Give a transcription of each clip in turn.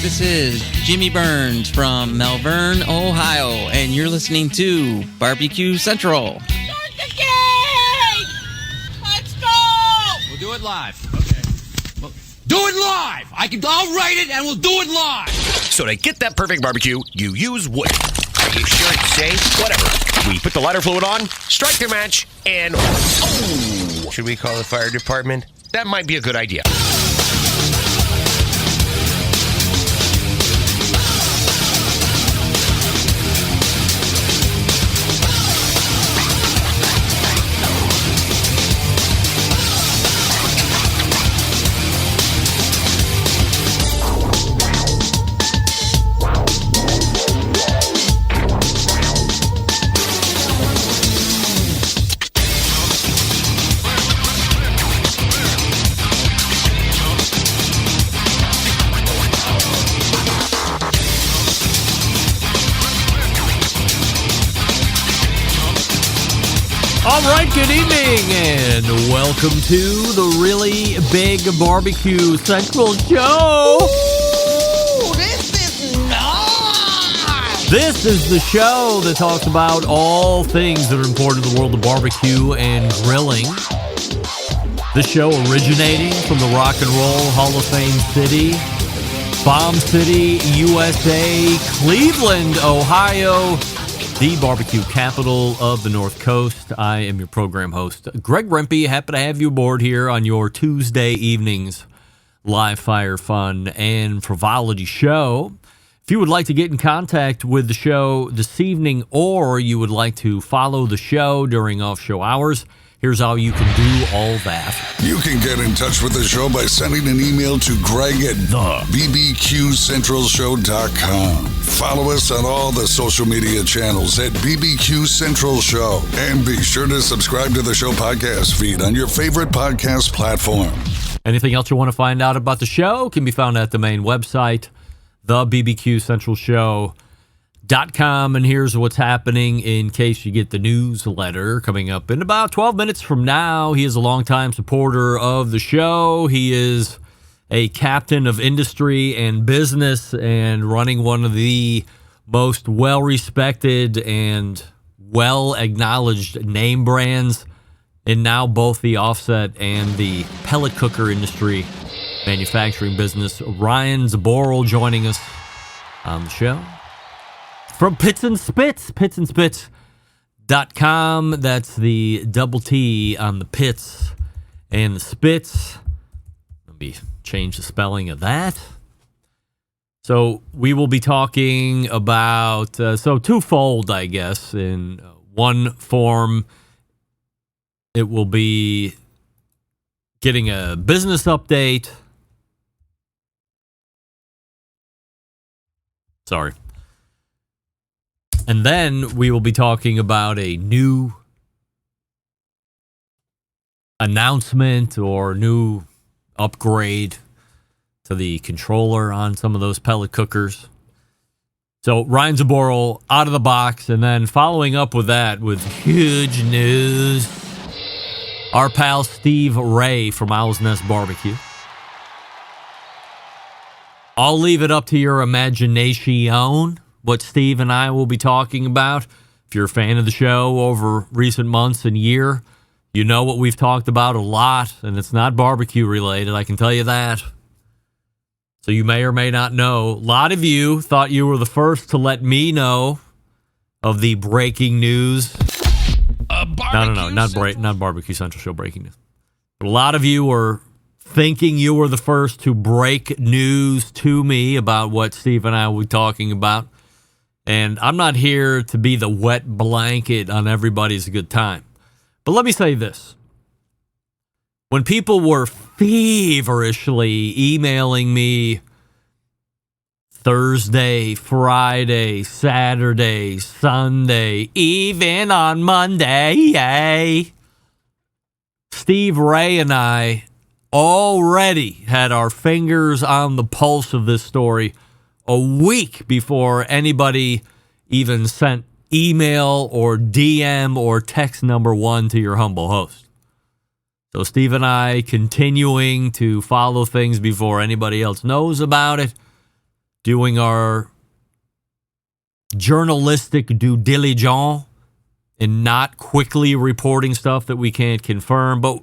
This is Jimmy Burns from Malvern, Ohio, and you're listening to Barbecue Central. Start the game! Let's go! We'll do it live. Okay. Well, do it live! I'll write it and we'll do it live! So to get that perfect barbecue, you use wood. Are you sure it's safe? Whatever. We put the lighter fluid on, strike the match, and... Oh! Should we call the fire department? That might be a good idea. All right, good evening, and welcome to the Really Big Barbecue Central Show. Ooh, this is nice! This is the show that talks about all things that are important to the world of barbecue and grilling. This show originating from the Rock and Roll Hall of Fame city, Bomb City, USA, Cleveland, Ohio, the barbecue capital of the North Coast. I am your program host, Greg Rempe. Happy to have you aboard here on your Tuesday evenings live fire fun and frivolity show. If you would like to get in contact with the show this evening, or you would like to follow the show during off-show hours, here's how you can do all that. You can get in touch with the show by sending an email to Greg at bbqcentralshow.com. Follow us on all the social media channels at BBQ Central Show. And be sure to subscribe to the show podcast feed on your favorite podcast platform. Anything else you want to find out about the show can be found at the main website, thebbqcentralshow.com. And here's what's happening in case you get the newsletter coming up in about 12 minutes from now. He is a longtime supporter of the show. He is a captain of industry and business and running one of the most well-respected and well-acknowledged name brands in now both the offset and the pellet cooker industry manufacturing business. Ryan Zaboral joining us on the show. From Pits and Spits, pitsandspits.com. That's the double T on the pits and the spits. Let me change the spelling of that. So we will be talking about, twofold, I guess. In one form, it will be getting a business update. Sorry. And then we will be talking about a new announcement or new upgrade to the controller on some of those pellet cookers. So Ryan Zaboral out of the box, and then following up with that with huge news, our pal Steve Ray from Owl's Nest Barbecue. I'll leave it up to your imagination what Steve and I will be talking about. If you're a fan of the show over recent months and year, you know what we've talked about a lot, and it's not barbecue related, I can tell you that. So you may or may not know. A lot of you thought you were the first to let me know of the breaking news. No, not Barbecue Central Show breaking news. But a lot of you were thinking you were the first to break news to me about what Steve and I will be talking about. And I'm not here to be the wet blanket on everybody's good time. But let me say this. When people were feverishly emailing me Thursday, Friday, Saturday, Sunday, even on Monday, Steve Ray and I already had our fingers on the pulse of this story a week before anybody even sent email or DM or text number one to your humble host. So Steve and I continuing to follow things before anybody else knows about it. doing our journalistic due diligence and not quickly reporting stuff that we can't confirm. But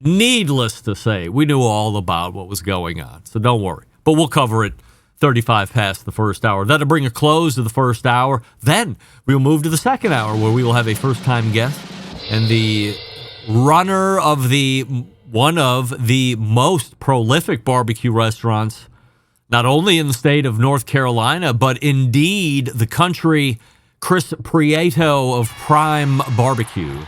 needless to say, we knew all about what was going on. So don't worry. But we'll cover it 35 past the first hour. That'll bring a close to the first hour. Then we'll move to the second hour where we will have a first-time guest and the runner of one of the most prolific barbecue restaurants, not only in the state of North Carolina, but indeed the country, Chris Prieto of Prime Barbecue.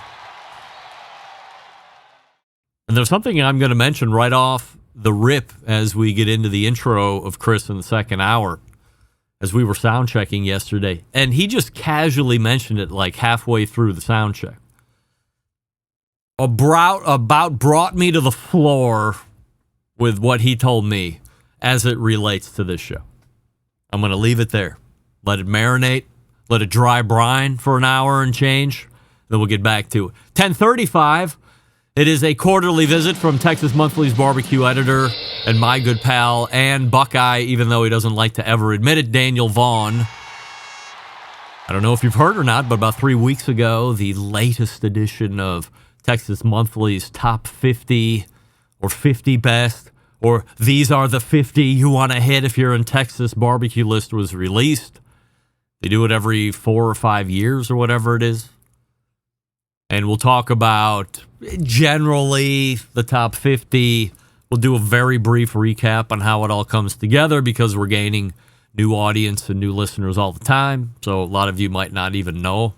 And there's something I'm going to mention right off the rip as we get into the intro of Chris in the second hour, as we were sound checking yesterday. And he just casually mentioned it like halfway through the sound check. About brought me to the floor with what he told me as it relates to this show. I'm going to leave it there. Let it marinate. Let it dry brine for an hour and change. Then we'll get back to it. 10:35. It is a quarterly visit from Texas Monthly's barbecue editor and my good pal and Buckeye, even though he doesn't like to ever admit it, Daniel Vaughn. I don't know if you've heard or not, but about 3 weeks ago, the latest edition of Texas Monthly's Top 50 or 50 Best, or These Are the 50 You Want to Hit If You're in Texas barbecue list was released. They do it every 4 or 5 years or whatever it is. And we'll talk about generally the top 50. We'll do a very brief recap on how it all comes together because we're gaining new audience and new listeners all the time. So a lot of you might not even know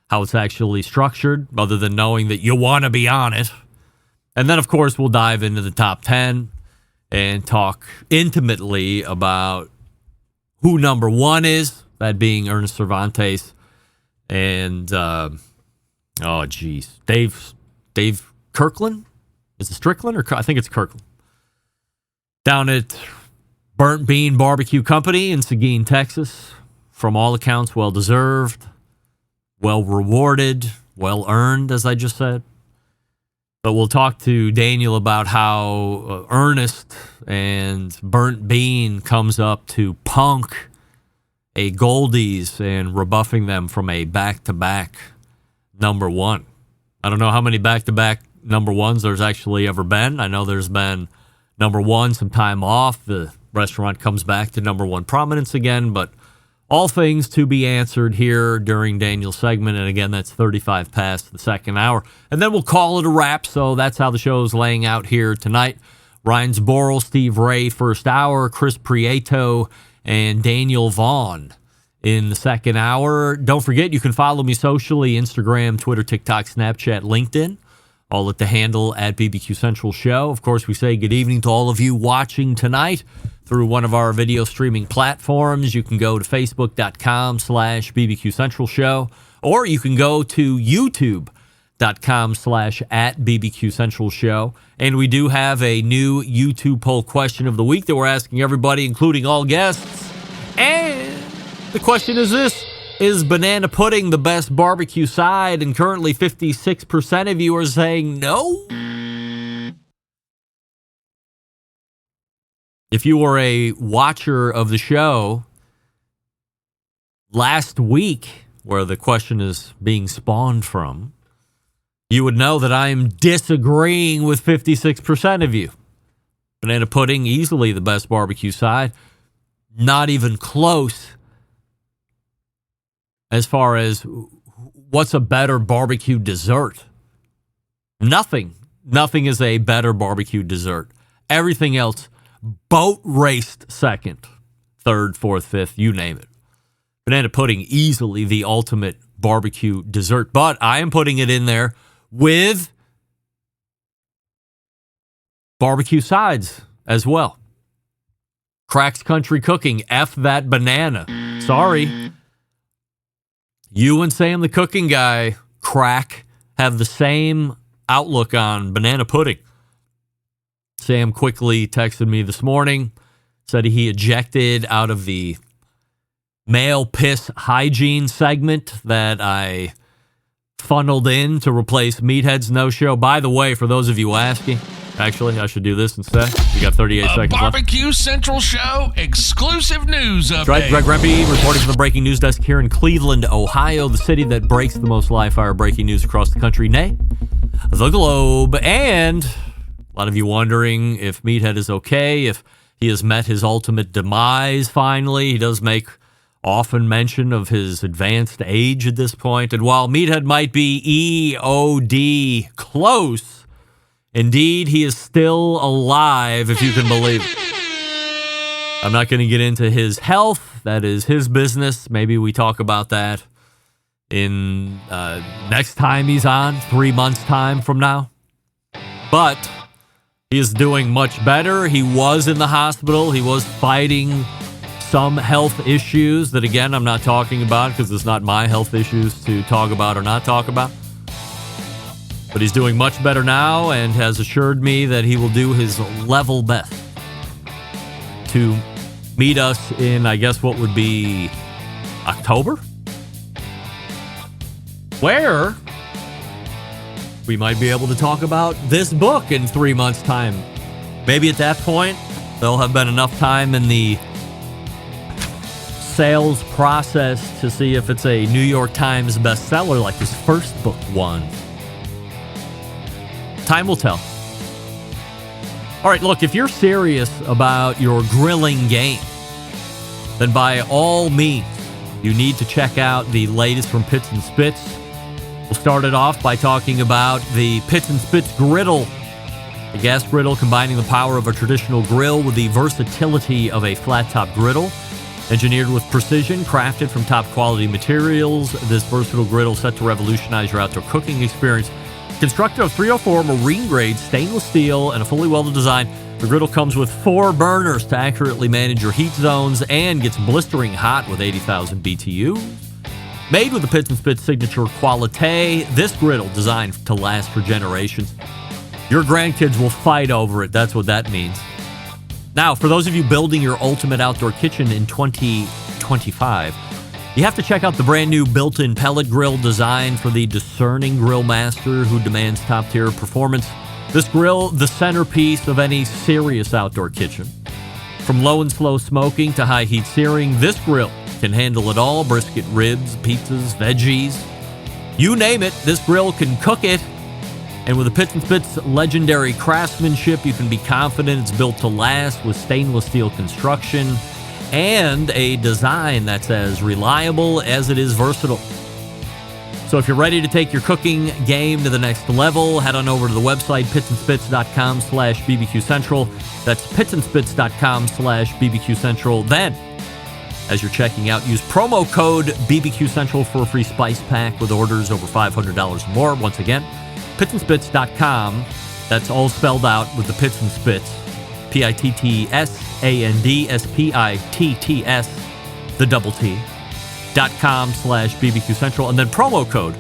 how it's actually structured, other than knowing that you want to be on it. And then, of course, we'll dive into the top 10 and talk intimately about who number one is, that being Ernest Cervantes and, Dave Kirkland? Is it Strickland or I think it's Kirkland? Down at Burnt Bean Barbecue Company in Seguin, Texas. From all accounts, well-deserved, well-rewarded, well-earned, as I just said. But we'll talk to Daniel about how Ernest and Burnt Bean comes up to punk a Goldies and rebuffing them from a back-to-back number one. I don't know how many back-to-back number ones there's actually ever been. I know there's been number one, some time off. The restaurant comes back to number one prominence again, but all things to be answered here during Daniel's segment. And again, that's 35 past the second hour. And then we'll call it a wrap. So that's how the show is laying out here tonight. Ryan Zboril, Steve Ray, first hour, Chris Prieto, and Daniel Vaughn in the second hour. Don't forget, you can follow me socially, Instagram, Twitter, TikTok, Snapchat, LinkedIn, all at the handle at BBQ Central Show. Of course, we say good evening to all of you watching tonight through one of our video streaming platforms. You can go to facebook.com/BBQ Central Show, or you can go to youtube.com/@BBQ Central Show. And we do have a new YouTube poll question of the week that we're asking everybody, including all guests. And the question is this: is banana pudding the best barbecue side? And currently 56% of you are saying no. If you were a watcher of the show last week, where the question is being spawned from, you would know that I am disagreeing with 56% of you. Banana pudding, easily the best barbecue side. Not even close as far as what's a better barbecue dessert. Nothing is a better barbecue dessert. Everything else boat raced second, third, fourth, fifth, you name it. Banana pudding, easily the ultimate barbecue dessert. But I am putting it in there with barbecue sides as well. Crack's Country Cooking, F that banana. Sorry. You and Sam the Cooking Guy, Crack, have the same outlook on banana pudding. Sam quickly texted me this morning, said he ejected out of the male piss hygiene segment that I funneled in to replace Meathead's no-show. By the way, for those of you asking, Actually, I should do this instead. We got 38 seconds left. Barbecue Central Show exclusive news update. That's right, Greg Rempe reporting from the breaking news desk here in Cleveland, Ohio, the city that breaks the most live-fire breaking news across the country, nay, the globe. And a lot of you wondering if Meathead is okay, if he has met his ultimate demise finally. He does make often mention of his advanced age at this point. And while Meathead might be EOD close, indeed, he is still alive, if you can believe it. I'm not going to get into his health. That is his business. Maybe we talk about that in next time he's on, 3 months' time from now. But he is doing much better. He was in the hospital. He was fighting some health issues that, again, I'm not talking about because it's not my health issues to talk about or not talk about. But he's doing much better now and has assured me that he will do his level best to meet us in, I guess, what would be October? Where we might be able to talk about this book in 3 months' time. Maybe at that point, there'll have been enough time in the sales process to see if it's a New York Times bestseller like his first book won. Time will tell. All right, look, if you're serious about your grilling game, then by all means, you need to check out the latest from Pits and Spits. We'll start it off by talking about the Pits and Spits griddle. A gas griddle combining the power of a traditional grill with the versatility of a flat-top griddle. Engineered with precision, crafted from top-quality materials, this versatile griddle set to revolutionize your outdoor cooking experience. Constructed of 304 marine-grade stainless steel and a fully welded design, the griddle comes with 4 burners to accurately manage your heat zones and gets blistering hot with 80,000 BTUs. Made with the Pits and Spits signature quality, this griddle designed to last for generations. Your grandkids will fight over it. That's what that means. Now, for those of you building your ultimate outdoor kitchen in 2025, you have to check out the brand new built-in pellet grill designed for the discerning grill master who demands top-tier performance. This grill, the centerpiece of any serious outdoor kitchen. From low and slow smoking to high heat searing, this grill can handle it all. Brisket, ribs, pizzas, veggies. You name it, this grill can cook it. And with the Pits and Spits legendary craftsmanship, you can be confident it's built to last with stainless steel construction and a design that's as reliable as it is versatile. So if you're ready to take your cooking game to the next level, head on over to the website, pitsandspits.com/BBQ Central. That's pitsandspits.com/BBQ Central. Then, as you're checking out, use promo code BBQ Central for a free spice pack with orders over $500 or more. Once again, pitsandspits.com. That's all spelled out with the Pits and Spits. PITTSANDSPITTS, the double T.com/BBQ Central. And then promo code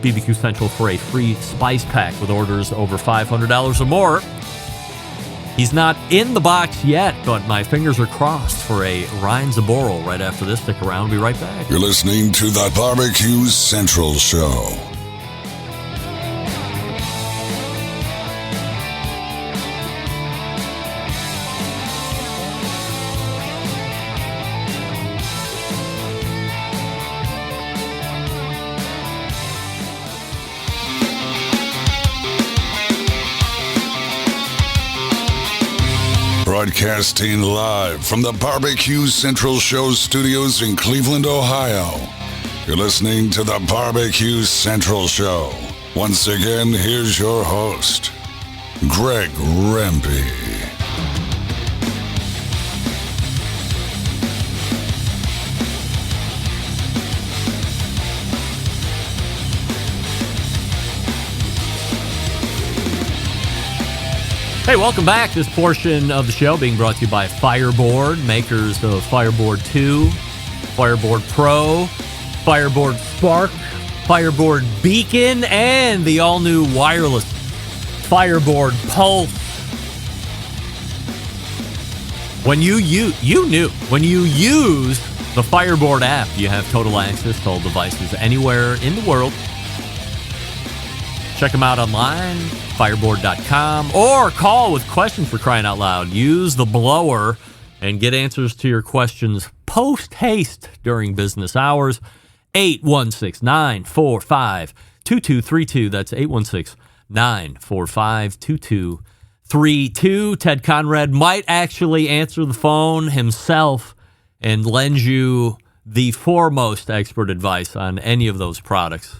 BBQ Central for a free spice pack with orders over $500 or more. He's not in the box yet, but my fingers are crossed for a Ryan Zaboral right after this. Stick around. We'll be right back. You're listening to the Barbecue Central Show. Broadcasting live from the Barbecue Central Show studios in Cleveland, Ohio. You're listening to the Barbecue Central Show. Once again, here's your host, Greg Rempe. Hey, welcome back. This portion of the show being brought to you by Fireboard, makers of Fireboard 2, Fireboard Pro, Fireboard Spark, Fireboard Beacon, and the all-new wireless Fireboard Pulse. When you use the Fireboard app, you have total access to all devices anywhere in the world. Check them out online, fireboard.com, or call with questions for crying out loud. Use the blower and get answers to your questions post-haste during business hours. 816-945-2232. That's 816-945-2232. Ted Conrad might actually answer the phone himself and lend you the foremost expert advice on any of those products.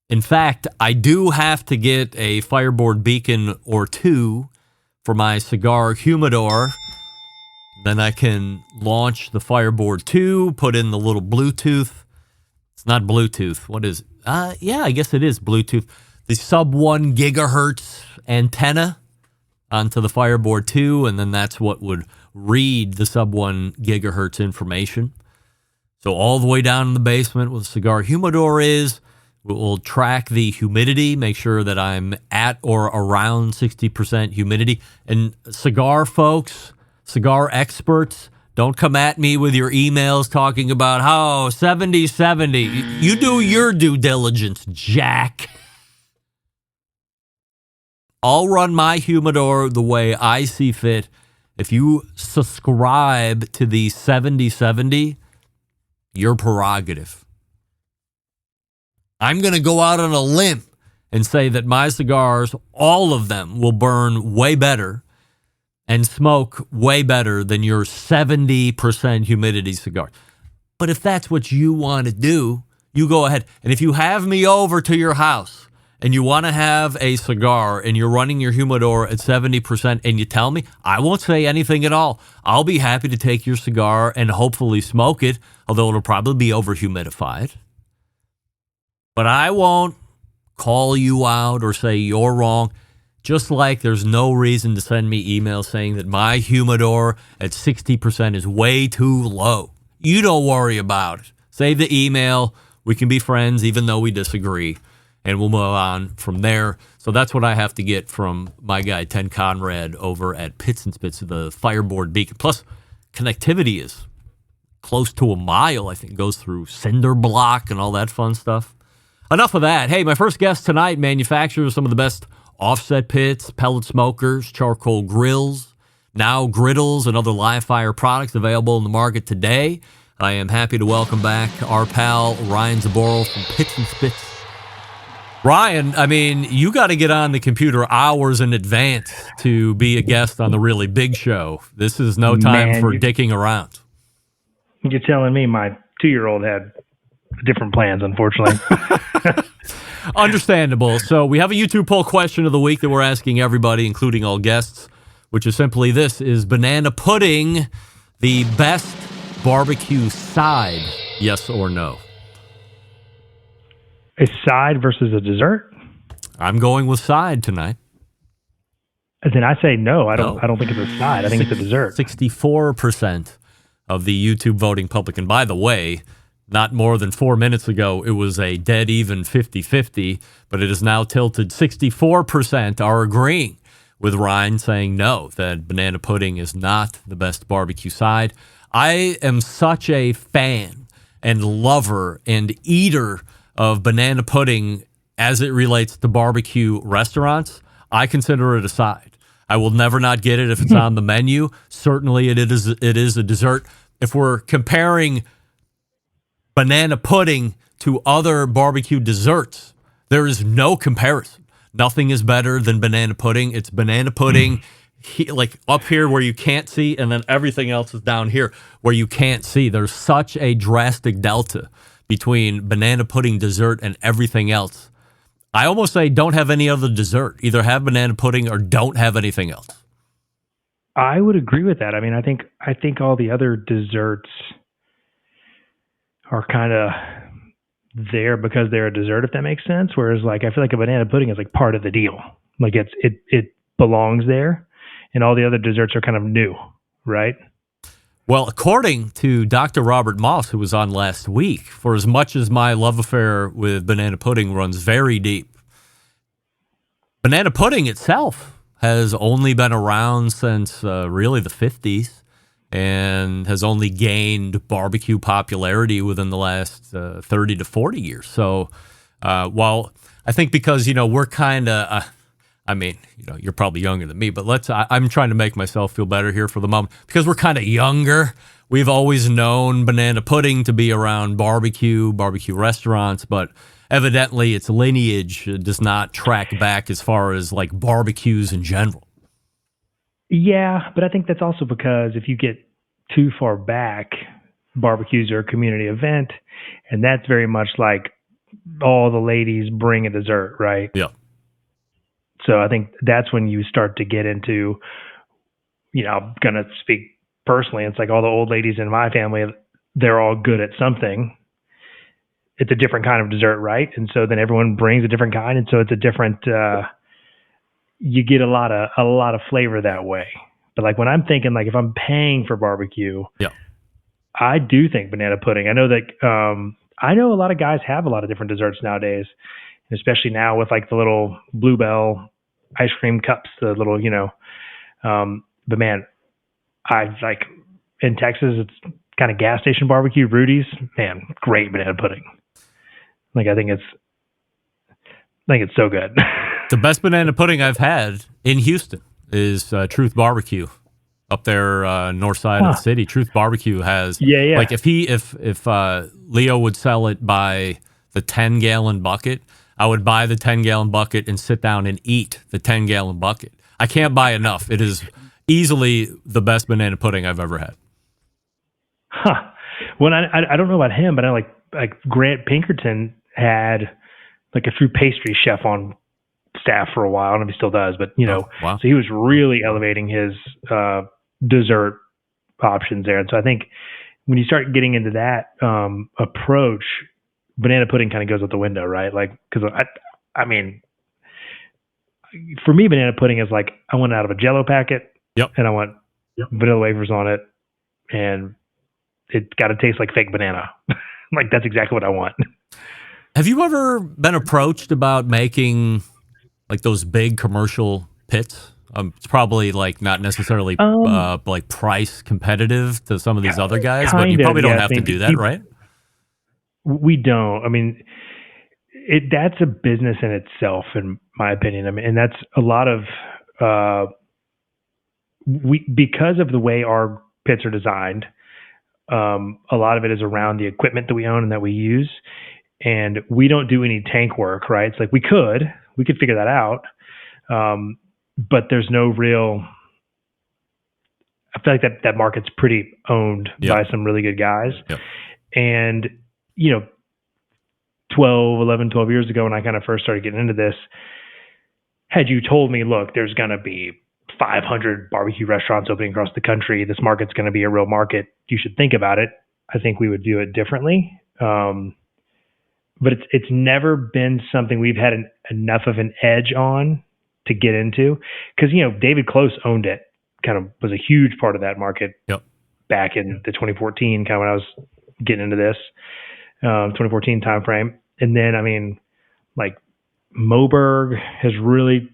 In fact, I do have to get a Fireboard beacon or two for my cigar humidor. Then I can launch the Fireboard 2, put in the little Bluetooth. It's not Bluetooth. What is it? Yeah, I guess it is Bluetooth. The sub 1 gigahertz antenna onto the Fireboard 2, and then that's what would read the sub 1 gigahertz information. So all the way down in the basement where the cigar humidor is, we'll track the humidity, make sure that I'm at or around 60% humidity. And cigar folks, cigar experts, don't come at me with your emails talking about how 70-70. You do your due diligence, Jack. I'll run my humidor the way I see fit. If you subscribe to the 70-70, your prerogative. I'm going to go out on a limb and say that my cigars, all of them, will burn way better and smoke way better than your 70% humidity cigar. But if that's what you want to do, you go ahead. And if you have me over to your house and you want to have a cigar and you're running your humidor at 70% and you tell me, I won't say anything at all. I'll be happy to take your cigar and hopefully smoke it, although it'll probably be over-humidified. But I won't call you out or say you're wrong, just like there's no reason to send me emails saying that my humidor at 60% is way too low. You don't worry about it. Save the email. We can be friends even though we disagree, and we'll move on from there. So that's what I have to get from my guy, Ted Conrad, over at Pits and Spits, the Fireboard beacon. Plus, connectivity is close to a mile. I think it goes through cinder block and all that fun stuff. Enough of that. Hey, my first guest tonight manufactures some of the best offset pits, pellet smokers, charcoal grills, now griddles, and other live fire products available in the market today. I am happy to welcome back our pal Ryan Zaboro from Pits and Spits. Ryan, I mean, you got to get on the computer hours in advance to be a guest on the really big show. This is no time for dicking around. You're telling me my 2-year-old had different plans, unfortunately. Understandable. So we have a YouTube poll question of the week that we're asking everybody, including all guests, which is simply this: is banana pudding the best barbecue side? Yes or no? A side versus a dessert? I'm going with side tonight. Then I say no. I don't think it's a side. I think it's a dessert. 64% of the YouTube voting public. And by the way, not more than 4 minutes ago, it was a dead even 50-50, but it is now tilted 64% are agreeing with Ryan, saying no, that banana pudding is not the best barbecue side. I am such a fan and lover and eater of banana pudding as it relates to barbecue restaurants. I consider it a side. I will never not get it if it's on the menu. Certainly it is a dessert. If we're comparing banana pudding to other barbecue desserts, there is no comparison. Nothing is better than banana pudding. It's banana pudding like up here where you can't see, and then everything else is down here where you can't see. There's such a drastic delta between banana pudding dessert and everything else. I almost say don't have any other dessert. Either have banana pudding or don't have anything else. I would agree with that. I mean, I think all the other desserts are kind of there because they're a dessert, if that makes sense. Whereas, like, I feel like a banana pudding is like part of the deal. Like it belongs there, and all the other desserts are kind of new, right? Well, according to Dr. Robert Moss, who was on last week, for as much as my love affair with banana pudding runs very deep, banana pudding itself has only been around since really the 50s and has only gained barbecue popularity within the last 30 to 40 years. So Well, I think because, we're kind of, you're probably younger than me, but I'm trying to make myself feel better here for the moment because we're kind of younger. We've always known banana pudding to be around barbecue restaurants, but evidently its lineage does not track back as far as like barbecues in general. Yeah, but I think that's also because if you get too far back, barbecues are a community event, and that's very much like all the ladies bring a dessert, right? Yeah. So I think that's when you start to get into, I'm going to speak personally. It's like all the old ladies in my family, they're all good at something. It's a different kind of dessert, right? And so then everyone brings a different kind. And so it's a different, you get a lot of flavor that way. But like when I'm thinking, like if I'm paying for barbecue, yeah, I do think banana pudding. I know that, I know a lot of guys have a lot of different desserts nowadays, especially now with like the little Bluebell ice cream cups, the little, but man, I like in Texas, it's kind of gas station barbecue, Rudy's, man, great banana pudding. Like, I think it's so good. The best banana pudding I've had in Houston is Truth Barbecue up there, north side of the city. Truth Barbecue has, like if Leo would sell it by the 10-gallon bucket, I would buy the 10-gallon bucket and sit down and eat the 10-gallon bucket. I can't buy enough. It is easily the best banana pudding I've ever had. Huh. Well, I don't know about him, but I like Grant Pinkerton had like a fruit pastry chef on staff for a while. I don't know if he still does, but wow. So he was really elevating his dessert options there. And so I think when you start getting into that approach, banana pudding kind of goes out the window, right? Like, because I mean, for me, banana pudding is like I want it out of a Jell-O packet, and I want vanilla wafers on it, and it's got to taste like fake banana. Like that's exactly what I want. Have you ever been approached about making like those big commercial pits? It's probably like not necessarily like price competitive to some of these other guys, but you probably don't have to do that, right? We don't. I mean, that's a business in itself, in my opinion. I mean, and that's a lot of because of the way our pits are designed. A lot of it is around the equipment that we own and that we use, and we don't do any tank work, right? It's like we could figure that out, but there's no real. I feel like that market's pretty owned by some really good guys, and 12 years ago when I kind of first started getting into this, had you told me, look, there's going to be 500 barbecue restaurants opening across the country, this market's going to be a real market, you should think about it, I think we would do it differently. But it's never been something we've had enough of an edge on to get into, because David Close owned it, kind of was a huge part of that market back in the 2014 kind of when I was getting into this 2014 timeframe. And then, I mean, like Moberg has really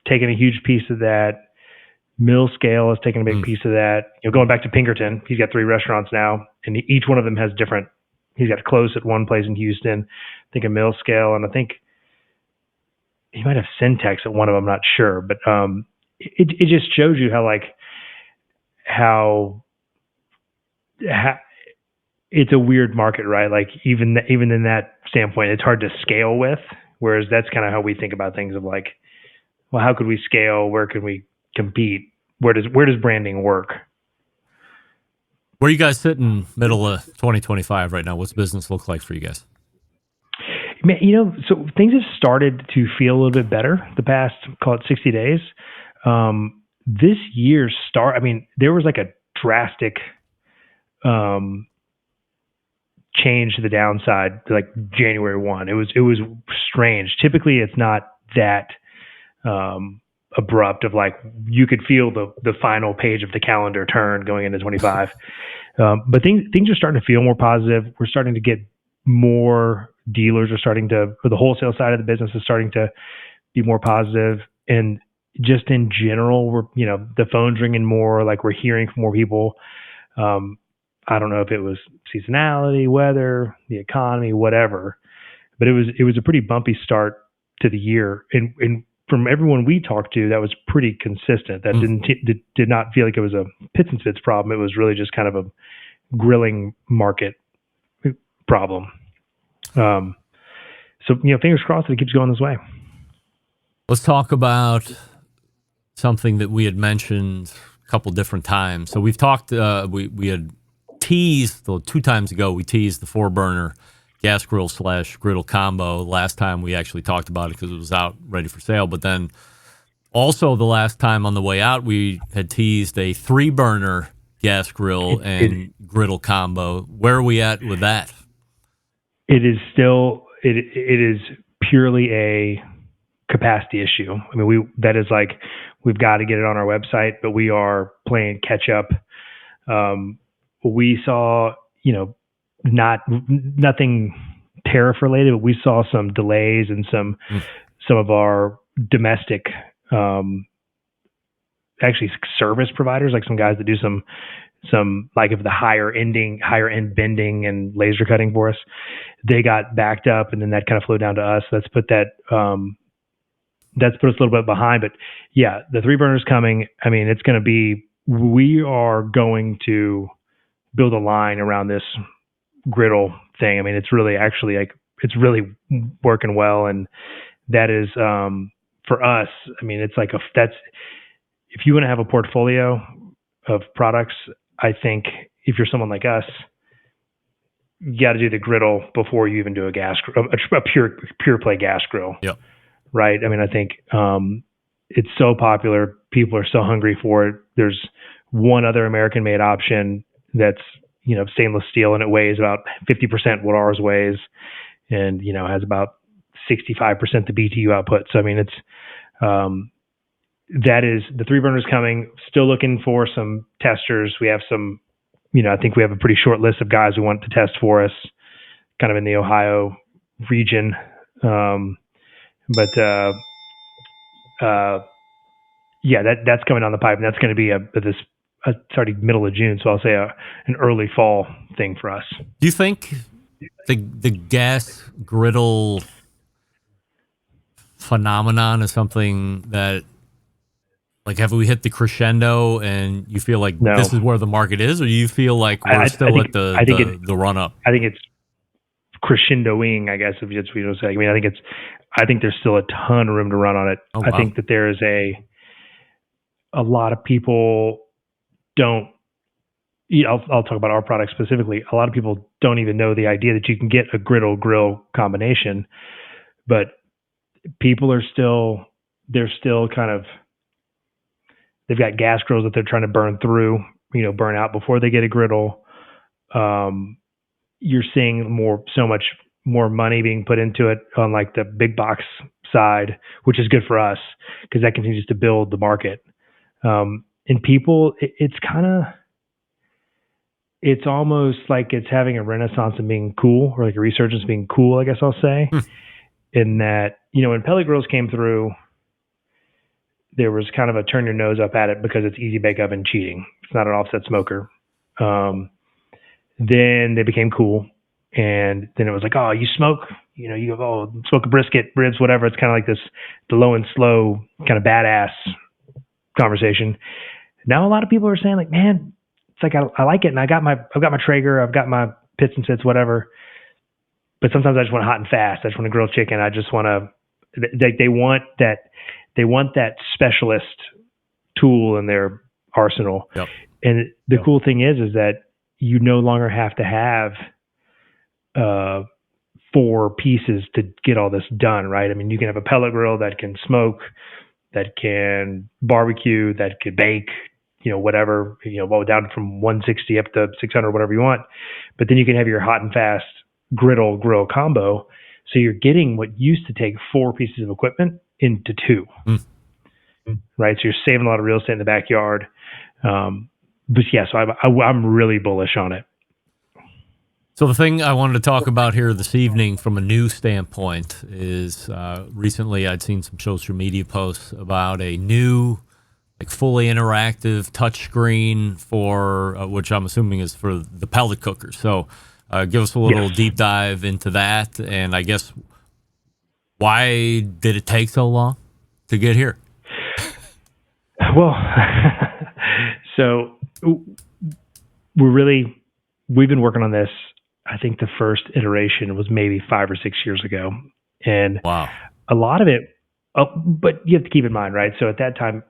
taken a huge piece of that. Mill Scale has taken a big piece of that. Going back to Pinkerton, he's got 3 restaurants now, and each one of them has different. He's got Close at one place in Houston, I think a Mill Scale, and I think he might have Syntex at one of them. I'm not sure, but it just shows you how it's a weird market, right? Like even in that standpoint, it's hard to scale with. Whereas that's kind of how we think about things of like, well, how could we scale? Where can we compete? Where does branding work? Where are you guys sitting middle of 2025 right now? What's business look like for you guys? Man, so things have started to feel a little bit better the past, call it 60 days. This year's there was like a drastic change to the downside, like January 1. It was strange. Typically, it's not that abrupt of like you could feel the final page of the calendar turn going into 25. But things are starting to feel more positive. We're starting to get more dealers the wholesale side of the business is starting to be more positive. And just in general, we're, the phone's ringing more, like we're hearing from more people. I don't know if it was seasonality, weather, the economy, whatever, but it was a pretty bumpy start to the year, and from everyone we talked to, that was pretty consistent. That did not feel like it was a pits and spits problem. It was really just kind of a grilling market problem. So fingers crossed that it keeps going this way. Let's talk about something that we had mentioned a couple different times. So we've talked. We had teased 2 times ago. We teased the 4-burner gas grill / griddle combo. Last time we actually talked about it because it was out ready for sale. But then also the last time on the way out, we had teased a 3-burner gas grill and griddle combo. Where are we at with that? It is still it is purely a capacity issue. I mean, we've got to get it on our website, but we are playing catch up. We saw, nothing tariff related, but we saw some delays and some of our domestic, actually service providers, like some guys that do some like of the higher end bending and laser cutting for us, they got backed up, and then that kind of flowed down to us. That's put us a little bit behind, but yeah, the 3-burner's coming. I mean, we are going to build a line around this griddle thing. I mean, it's really it's really working well. And that is, for us, I mean, it's like if you want to have a portfolio of products, I think if you're someone like us, you got to do the griddle before you even do a pure play gas grill. Yep. Right. I mean, I think, it's so popular. People are so hungry for it. There's one other American made option that's, stainless steel, and it weighs about 50% what ours weighs, and, has about 65% the BTU output. So, I mean, it's, that is the 3-burner's coming. Still looking for some testers. We have some, I think we have a pretty short list of guys who want to test for us, kind of in the Ohio region. Yeah, that's coming down the pipe, and that's going to be it's already middle of June, so I'll say an early fall thing for us. Do you think the gas griddle phenomenon is something that, like, have we hit the crescendo and you feel like this is where the market is, or do you feel like we're still at the run up? I think it's crescendoing, I guess, if it's we don't say. I mean, I think there's still a ton of room to run on it. Oh, wow. I think that there is a lot of people don't. I'll talk about our product specifically. A lot of people don't even know the idea that you can get a griddle grill combination, but people are still kind of, they've got gas grills that they're trying to burn through, burn out before they get a griddle. You're seeing so much more money being put into it on like the big box side, which is good for us because that continues to build the market. And people, it's almost like it's having a renaissance and being cool, or like a resurgence being cool, I guess I'll say. In that, when pellet grills came through, there was kind of a turn your nose up at it because it's easy bake oven cheating. It's not an offset smoker. Then they became cool. And then it was like, oh, you smoke, you go, smoke a brisket, ribs, whatever. It's kind of like the low and slow kind of badass conversation. Now a lot of people are saying like, man, it's like, I like it. And I've got my Traeger, I've got my pits and sits, whatever. But sometimes I just want hot and fast. I just want to grill chicken. I just want to, they want that specialist tool in their arsenal. Yep. And the cool thing is that you no longer have to have 4 pieces to get all this done, right? I mean, you can have a pellet grill that can smoke, that can barbecue, that could bake, whatever, down from 160 up to 600, whatever you want. But then you can have your hot and fast griddle grill combo. So you're getting what used to take 4 pieces of equipment into 2, right? So you're saving a lot of real estate in the backyard. But yeah, so I'm really bullish on it. So the thing I wanted to talk about here this evening from a news standpoint is recently I'd seen some social media posts about a new, like, fully interactive touchscreen for, which I'm assuming is for the pellet cookers. So give us a little deep dive into that. And I guess Why did it take so long to get here? Well, so we've been working on this. I think the first iteration was maybe 5 or 6 years ago. And Wow. a lot of it, but you have to keep in mind, right? So at that time,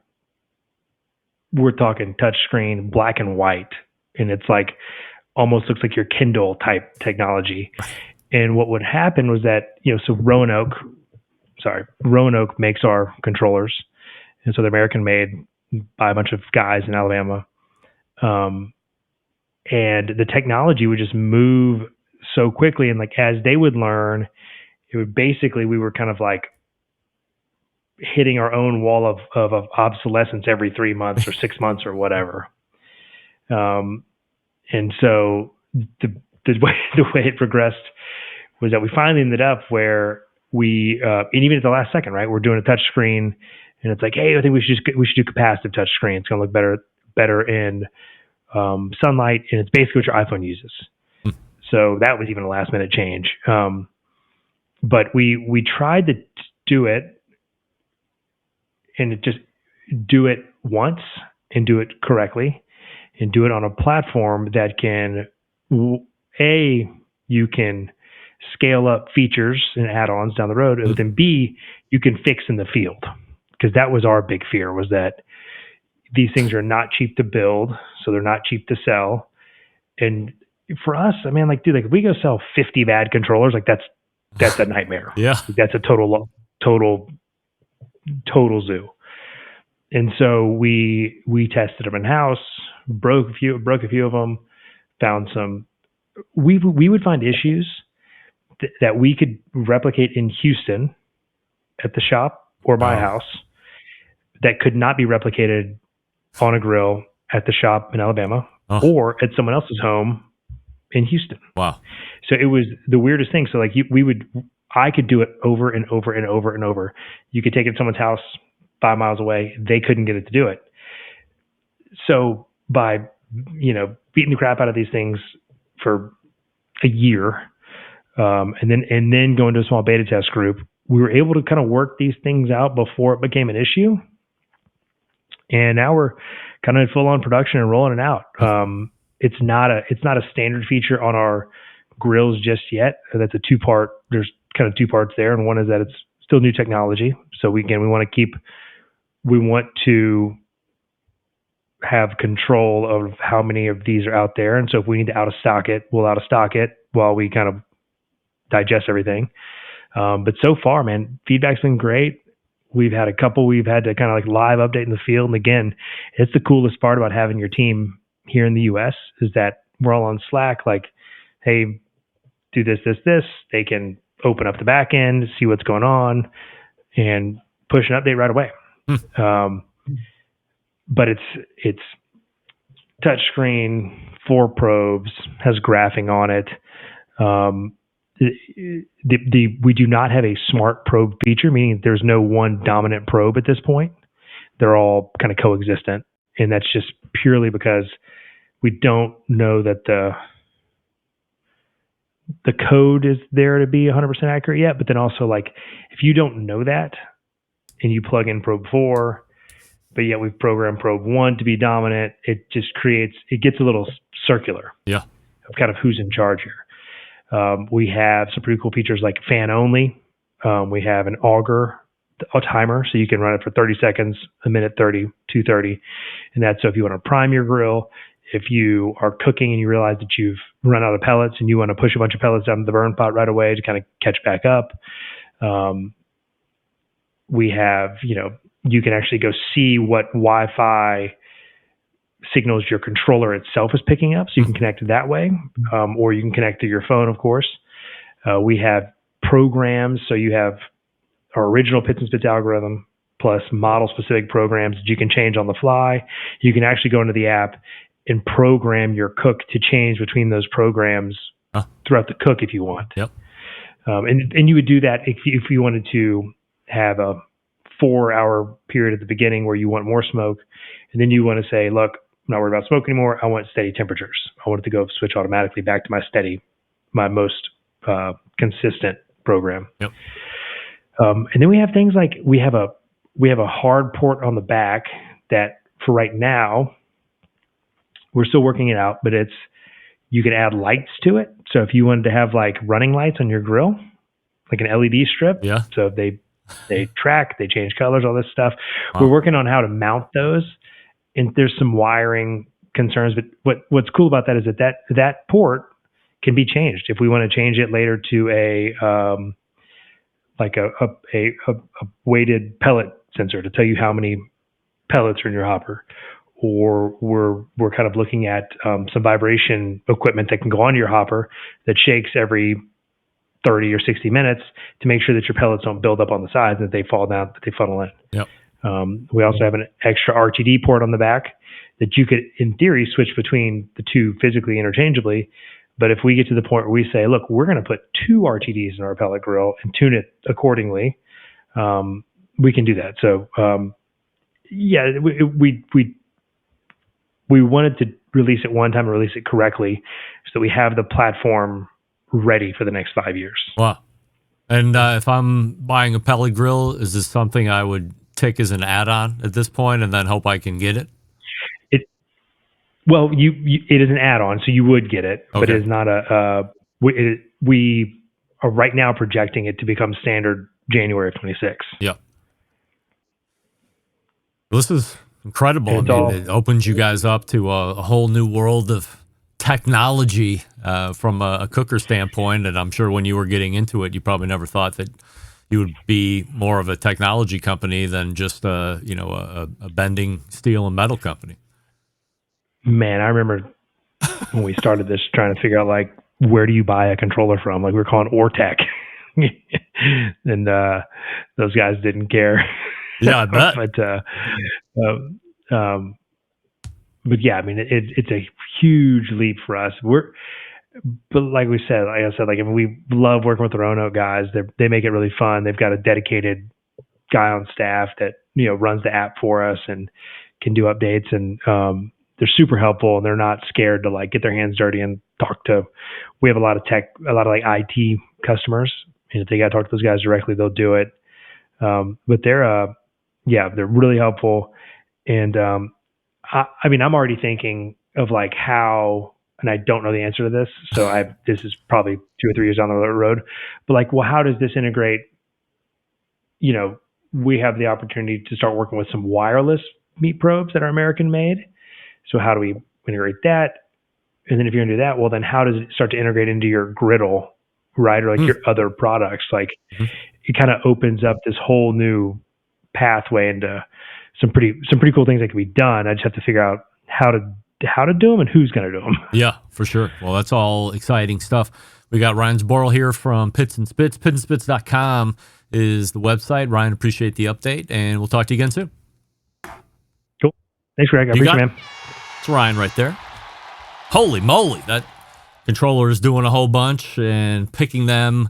we're talking touchscreen, black and white, and it's like almost looks like your Kindle type technology. And what would happen was that, so Roanoke makes our controllers. And so they're American made by a bunch of guys in Alabama. And the technology would just move so quickly. And like, as they would learn, it would basically, we were kind of like hitting our own wall of obsolescence every 3 months or 6 months or whatever. And so the way it progressed was that we finally ended up where we, and even at the last second, right, we're doing a touch screen and it's like, hey, I think we should do capacitive touch screen. It's going to look better in sunlight, and it's basically what your iPhone uses. So that was even a last minute change. But we tried to do it, and just do it once and do it correctly and do it on a platform that can, you can scale up features and add-ons down the road, but then B, you can fix in the field. Because that was our big fear, was that these things are not cheap to build, so they're not cheap to sell. And for us, I mean, like, dude, like if we go sell 50 bad controllers, like that's a nightmare. Yeah. That's a total zoo. And so we tested them in house, broke a few of them, found some. We would find issues that we could replicate in Houston at the shop or my house that could not be replicated on a grill at the shop in Alabama or at someone else's home in Houston. Wow. So it was the weirdest thing. So like I could do it over and over and over and over. You could take it to someone's house 5 miles away. They couldn't get it to do it. So by, beating the crap out of these things for a year, and then going to a small beta test group, we were able to kind of work these things out before it became an issue. And now we're kind of in full on production and rolling it out. It's not a standard feature on our grills just yet. That's a two-part. There's kind of two parts there, and one is that it's still new technology. So we want to have control of how many of these are out there. And so if we need to out of stock it, we'll out of stock it while we kind of digest everything. But so far, man, feedback's been great. We've had a couple we've had to kind of like live update in the field. And again, it's the coolest part about having your team here in the US is that we're all on Slack, like, hey, do this. They can open up the back end, see what's going on, and push an update right away. But it's touchscreen, 4 probes, has graphing on it. We do not have a smart probe feature, meaning there's no one dominant probe at this point. They're all kind of coexistent. And that's just purely because we don't know that the code is there to be 100% accurate yet. But then also, like, if you don't know that and you plug in probe 4, but yet we've programmed probe 1 to be dominant, it gets a little circular. Yeah. Of kind of who's in charge here. We have some pretty cool features like fan only. We have an auger, a timer, so you can run it for 30 seconds, a minute 30, 2:30. And that's so if you want to prime your grill, if you are cooking and you realize that you've run out of pellets and you want to push a bunch of pellets down to the burn pot right away to kind of catch back up. We have, you can actually go see what Wi-Fi signals your controller itself is picking up, so you can connect it that way, or you can connect to your phone, of course. We have programs, so you have our original Pits and Spits algorithm plus model-specific programs that you can change on the fly. You can actually go into the app and program your cook to change between those programs throughout the cook if you want. Yep. And you would do that if you wanted to have a 4-hour period at the beginning where you want more smoke, and then you want to say, look, I'm not worried about smoke anymore. I want steady temperatures. I want it to go switch automatically back to my most consistent program. Yep. And then we have things like we have a hard port on the back that for right now we're still working it out, but you can add lights to it. So if you wanted to have like running lights on your grill, like an LED strip, Yeah. so they track, they change colors, all this stuff. Wow. We're working on how to mount those, and there's some wiring concerns. But what's cool about that is that port can be changed if we want to change it later to a weighted pellet sensor to tell you how many pellets are in your hopper. Or we're kind of looking at some vibration equipment that can go onto your hopper that shakes every 30 or 60 minutes to make sure that your pellets don't build up on the sides and that they fall down, that they funnel in. Yep. We also have an extra RTD port on the back that you could, in theory, switch between the two physically interchangeably. But if we get to the point where we say, look, we're going to put 2 RTDs in our pellet grill and tune it accordingly, we can do that. So, yeah, we wanted to release it one time and release it correctly so that we have the platform ready for the next 5 years. Wow. And if I'm buying a pellet grill, is this something I would take as an add-on at this point and then hope I can get it? Well, it is an add-on, so you would get it, but Okay. it is not we are right now projecting it to become standard January of 26. Yeah. This is incredible. It's it opens you guys up to a whole new world of technology from a cooker standpoint. And I'm sure when you were getting into it, you probably never thought that you would be more of a technology company than just a bending steel and metal company. Man, I remember when we started this trying to figure out, like, where do you buy a controller from? Like, we were calling Ortec. And those guys didn't care. Yeah, I bet. But yeah, I mean, it's a huge leap for us. But like I said, we love working with the Roanoke guys. They make it really fun. They've got a dedicated guy on staff that, runs the app for us and can do updates. And they're super helpful, and they're not scared to like get their hands dirty and talk to. We have a lot of like IT customers, and if they got to talk to those guys directly, they'll do it. But they're really helpful. And I mean, I'm already thinking of like how, and I don't know the answer to this, so this is probably 2 or 3 years down the road. But like, well, how does this integrate? We have the opportunity to start working with some wireless meat probes that are American made. So how do we integrate that? And then if you're going to do that, well, then how does it start to integrate into your griddle, right? Or like your other products? Like it kind of opens up this whole new pathway into some pretty cool things that can be done. I just have to figure out how to do them and who's going to do them. Yeah, for sure. Well, that's all exciting stuff. We got Ryan Zboril here from Pits and Spits. Pitsandspits.com is the website. Ryan, appreciate the update, and we'll talk to you again soon. Cool. Thanks, Greg. I appreciate it, man. It's Ryan right there. Holy moly, that controller is doing a whole bunch and picking them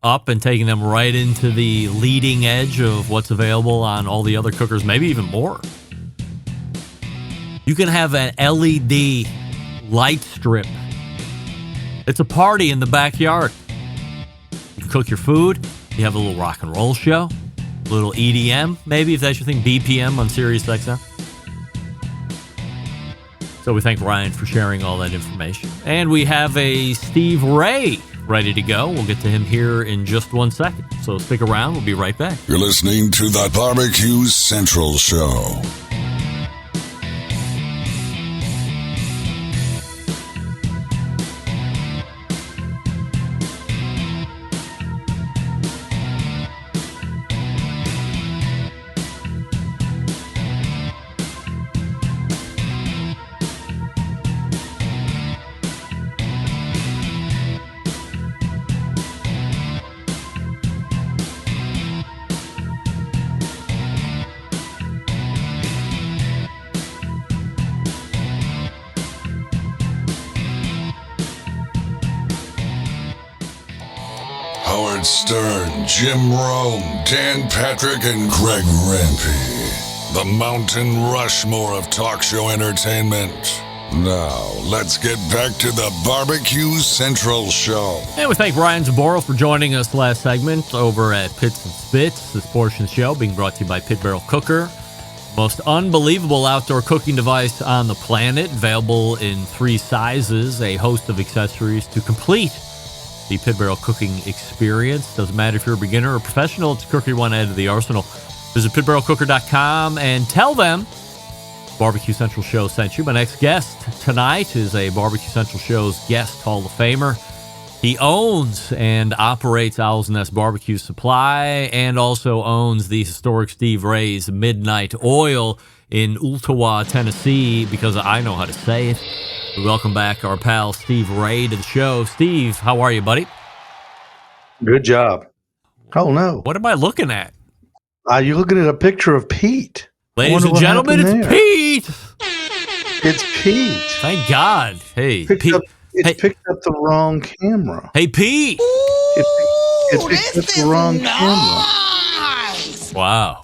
up and taking them right into the leading edge of what's available on all the other cookers, maybe even more. You can have an LED light strip. It's a party in the backyard. You can cook your food. You have a little rock and roll show, a little EDM, maybe if that's your thing, BPM on Sirius XM. So we thank Ryan for sharing all that information. And we have a Steve Ray ready to go. We'll get to him here in just 1 second. So stick around. We'll be right back. You're listening to the Barbecue Central Show. Howard Stern, Jim Rome, Dan Patrick, and Greg Rempe. The Mountain Rushmore of talk show entertainment. Now, let's get back to the Barbecue Central Show. And we thank Ryan Zaboro for joining us last segment over at Pits and Spits. This portion of the show being brought to you by Pit Barrel Cooker. Most unbelievable outdoor cooking device on the planet. Available in 3 sizes. A host of accessories to complete the Pit Barrel cooking experience. Doesn't matter if you're a beginner or professional. It's a cooker you want to add to the arsenal. Visit pitbarrelcooker.com and tell them Barbecue Central Show sent you. My next guest tonight is a Barbecue Central Show's guest Hall of Famer. He owns and operates Owl's Nest Barbecue Supply and also owns the historic Steve Ray's Midnight Oil in Ooltewah, Tennessee, because I know how to say it. We welcome back our pal Steve Ray to the show. Steve, how are you, buddy? Good job. Oh, no. What am I looking at? You're looking at a picture of Pete. Ladies and gentlemen, it's Pete. It's Pete. Thank God. Hey, Pete. Picked up the wrong camera. Hey, Pete. It picked up the wrong nice. camera. Wow.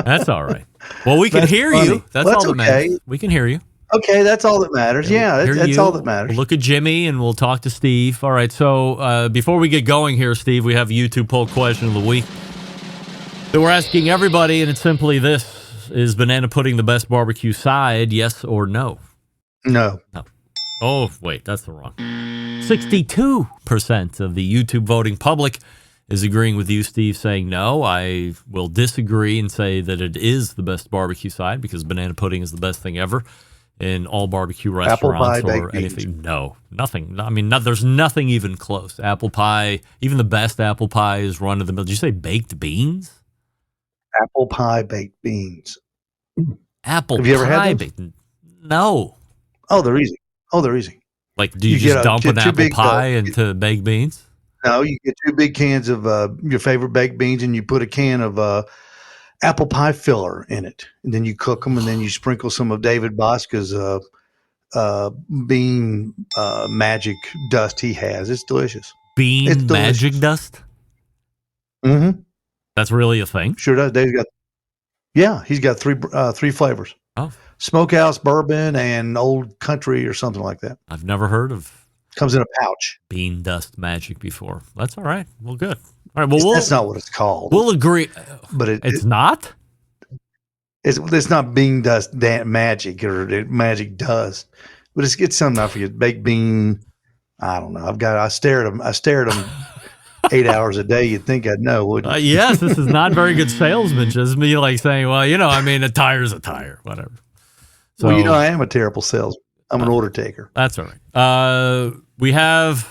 That's all right. Well, we can hear funny. you. That's Well, all that that's okay. matters. We can hear you. Okay, that's all that matters. Yeah, Hear that's you. all that matters. We'll look at Jimmy and we'll talk to Steve. All right. So before we get going here, Steve, we have a YouTube poll question of the week that we're asking everybody, and it's simply this: is banana pudding the best barbecue side? Yes or no? No. Oh, wait, that's the wrong. 62% of the YouTube voting public is agreeing with you, Steve, saying no. I will disagree and say that it is the best barbecue side because banana pudding is the best thing ever in all barbecue restaurants pie, or baked anything. beans. No, nothing. I mean, there's nothing even close. Apple pie, even the best apple pie is run of the mill. Did you say baked beans? Apple pie baked beans. Apple Have you ever had pie those? baked? No. Oh, they're easy. Like, do you You just get dump an two apple big, pie into baked beans? No, you get 2 big cans of your favorite baked beans, and you put a can of apple pie filler in it, and then you cook them, and then you sprinkle some of David Bosca's bean magic dust he has. It's delicious. Bean It's delicious. magic dust? Mm-hmm. That's really a thing? Sure does. Dave's got. Yeah, he's got 3 flavors: Oh, smokehouse, bourbon, and old country, or something like that. I've never heard of Comes in a pouch. bean dust magic before. That's all right. Well, good. All right. Well, That's not what it's called. we'll agree. but It's not? it's not bean dust magic or magic dust, but it's something I forget. Baked bean. I don't know. I stare at them 8 hours a day. You'd think I'd know, wouldn't you? Yes, this is not very good salesmanship. It's me like saying, well, I mean, a tire's a tire, whatever. So, Well, I am a terrible salesman. I'm an order taker. that's all right. We have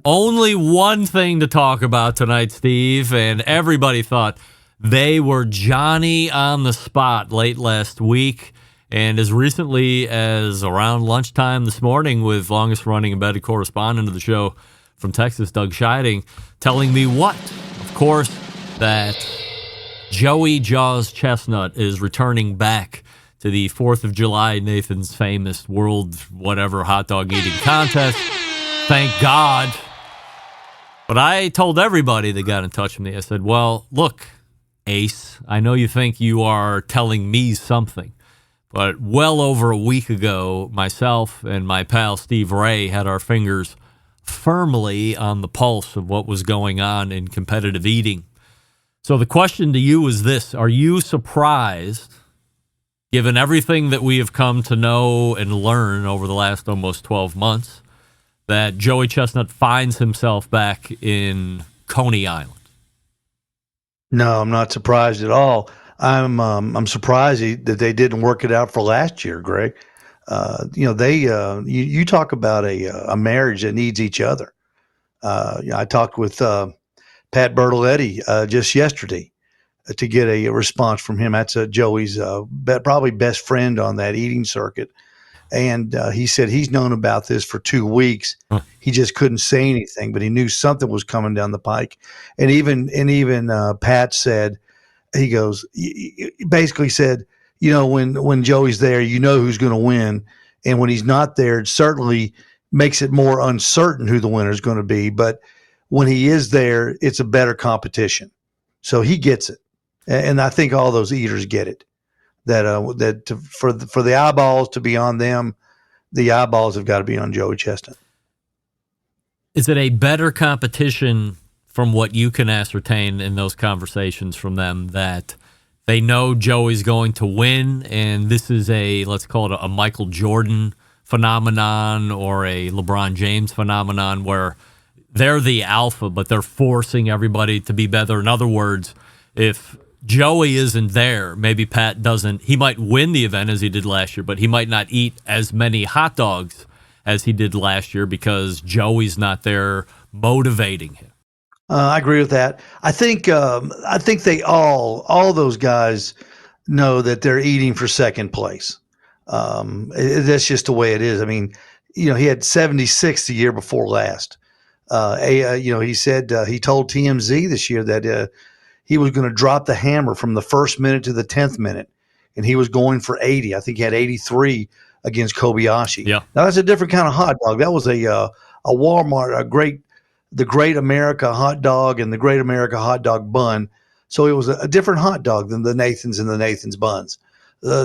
only one thing to talk about tonight, Steve, and everybody thought they were Johnny on the spot late last week. And as recently as around lunchtime this morning, with longest running embedded correspondent of the show from Texas, Doug Scheiding, telling me what? Of course, that Joey Jaws Chestnut is returning back to the 4th of July, Nathan's famous world whatever hot dog eating contest. Thank God. But I told everybody that got in touch with me, I said, well, look, Ace, I know you think you are telling me something, but well over a week ago, myself and my pal Steve Ray had our fingers firmly on the pulse of what was going on in competitive eating. So the question to you is this: are you surprised, given everything that we have come to know and learn over the last almost 12 months, that Joey Chestnut finds himself back in Coney Island? No, I'm not surprised at all. I'm surprised that they didn't work it out for last year, Greg. You talk about a marriage that needs each other. I talked with Pat Bertoletti just yesterday to get a response from him. That's Joey's probably best friend on that eating circuit. And he said he's known about this for 2 weeks. Huh. He just couldn't say anything, but he knew something was coming down the pike. And even Pat said, he goes, basically said, when Joey's there, who's going to win. And when he's not there, it certainly makes it more uncertain who the winner is going to be. But when he is there, it's a better competition. So he gets it. And I think all those eaters get it. for the eyeballs to be on them, the eyeballs have got to be on Joey Chestnut. Is it a better competition from what you can ascertain in those conversations from them that they know Joey's going to win, and this is let's call it a Michael Jordan phenomenon or a LeBron James phenomenon where they're the alpha, but they're forcing everybody to be better? In other words, if Joey isn't there, maybe Pat doesn't. He might win the event as he did last year, but he might not eat as many hot dogs as he did last year because Joey's not there motivating him. I agree with that. I think they all those guys know that they're eating for second place. That's just the way it is. I mean, he had 76 the year before last. He said he told TMZ this year that he was going to drop the hammer from the first minute to the 10th minute, and he was going for 80. I think he had 83 against Kobayashi. Yeah. Now that's a different kind of hot dog. That was a Walmart, the Great America hot dog and the Great America hot dog bun. So it was a different hot dog than the Nathan's and the Nathan's buns.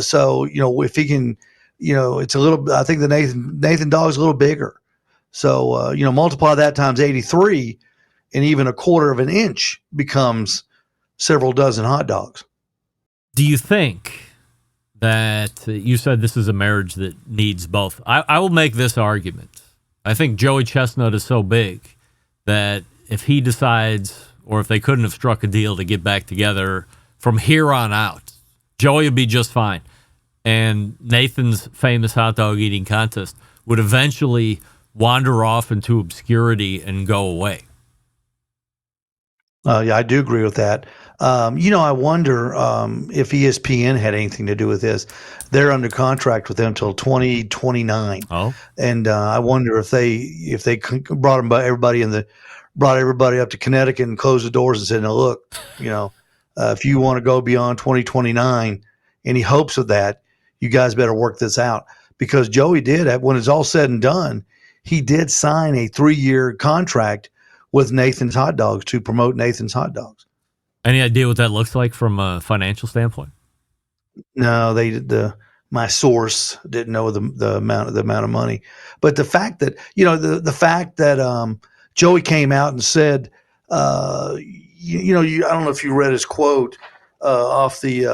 So if he can, it's a little. I think the Nathan dog's a little bigger. So multiply that times 83, and even a quarter of an inch becomes several dozen hot dogs. Do you think that you said this is a marriage that needs both? I will make this argument. I think Joey Chestnut is so big that if he decides, or if they couldn't have struck a deal to get back together from here on out, Joey would be just fine. And Nathan's famous hot dog eating contest would eventually wander off into obscurity and go away. Yeah, I do agree with that. I wonder if ESPN had anything to do with this. They're under contract with them until 2029. Oh, and I wonder if they brought everybody up to Connecticut and closed the doors and said, "No, look, if you want to go beyond 2029, any hopes of that, you guys better work this out." Because Joey did, when it's all said and done, he did sign a 3-year contract with Nathan's Hot Dogs to promote Nathan's Hot Dogs. any idea what that looks like from a financial standpoint? No, my source didn't know the amount of money, but the fact that the fact that Joey came out and said, I don't know if you read his quote off his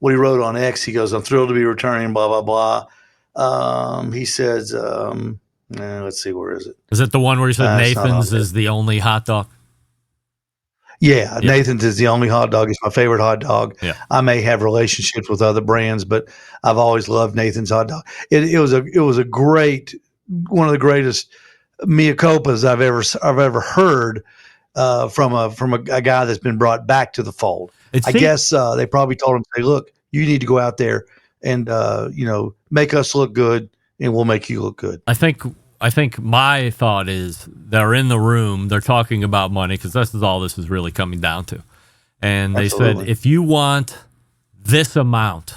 what he wrote on X. He goes, "I'm thrilled to be returning." Blah blah blah. He says, let's see, where is it? Is it the one where he said Nathan's is the only hot dog? Yeah, Nathan's is the only hot dog. It's my favorite hot dog. Yeah. I may have relationships with other brands, but I've always loved Nathan's hot dog. It was a great, one of the greatest mea culpas I've ever heard from a guy that's been brought back to the fold. I guess they probably told him, "Hey, look, you need to go out there and make us look good, and we'll make you look good." I think my thought is they're in the room, they're talking about money, because this is all this is really coming down to. And they said, if you want this amount,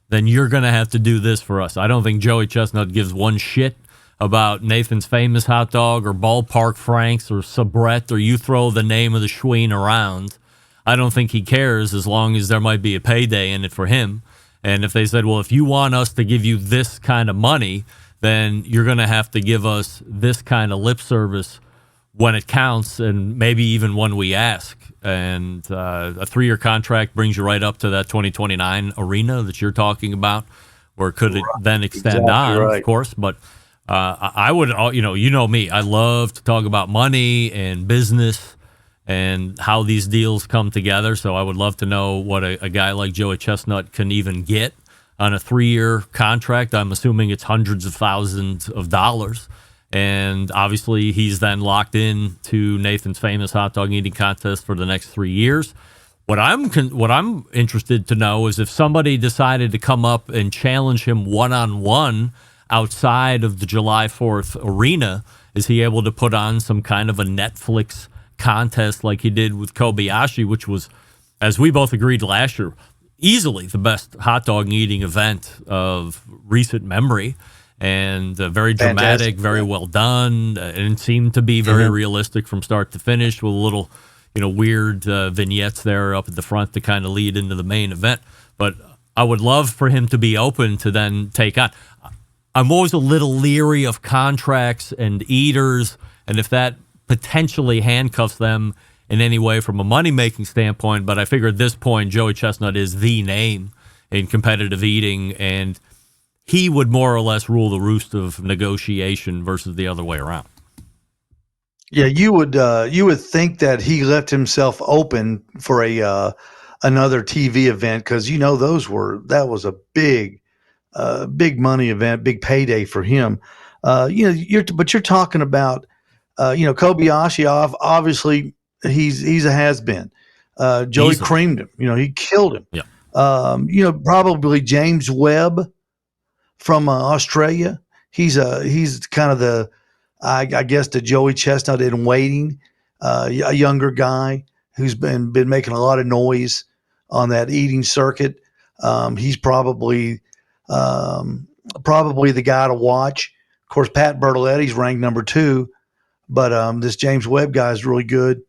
then you're going to have to do this for us. I don't think Joey Chestnut gives one shit about Nathan's famous hot dog or Ballpark Franks or Sabrett, or you throw the name of the Schween around. I don't think he cares as long as there might be a payday in it for him. And if they said, well, if you want us to give you this kind of money, then you're going to have to give us this kind of lip service when it counts, and maybe even when we ask. And a 3-year contract brings you right up to that 2029 arena that you're talking about, or could it then extend of course. But I would, me, I love to talk about money and business and how these deals come together. So I would love to know what a guy like Joey Chestnut can even get on a 3-year contract. I'm assuming it's hundreds of thousands of dollars. And obviously he's then locked in to Nathan's famous hot dog eating contest for the next 3 years. What I'm interested to know is if somebody decided to come up and challenge him one-on-one outside of the July 4th arena, is he able to put on some kind of a Netflix contest like he did with Kobayashi, which was, as we both agreed last year, easily the best hot dog eating event of recent memory, and very dramatic, very well done, and it seemed to be very realistic from start to finish, with a little, weird vignettes there up at the front to kind of lead into the main event. But I would love for him to be open to then take on. I'm always a little leery of contracts and eaters, and if that potentially handcuffs them in any way from a money-making standpoint. But I figure at this point, Joey Chestnut is the name in competitive eating, and he would more or less rule the roost of negotiation versus the other way around. Yeah, you would think that he left himself open for another TV event, because that was a big money event, big payday for him. But you're talking about Kobayashi. Obviously, he's a has been. Joey Easily. creamed him. He killed him. Yeah. Probably James Webb from Australia. He's kind of the, I guess, the Joey Chestnut in waiting, a younger guy who's been making a lot of noise on that eating circuit. He's probably the guy to watch. Of course, Pat Bertoletti's ranked number 2, but this James Webb guy is really good.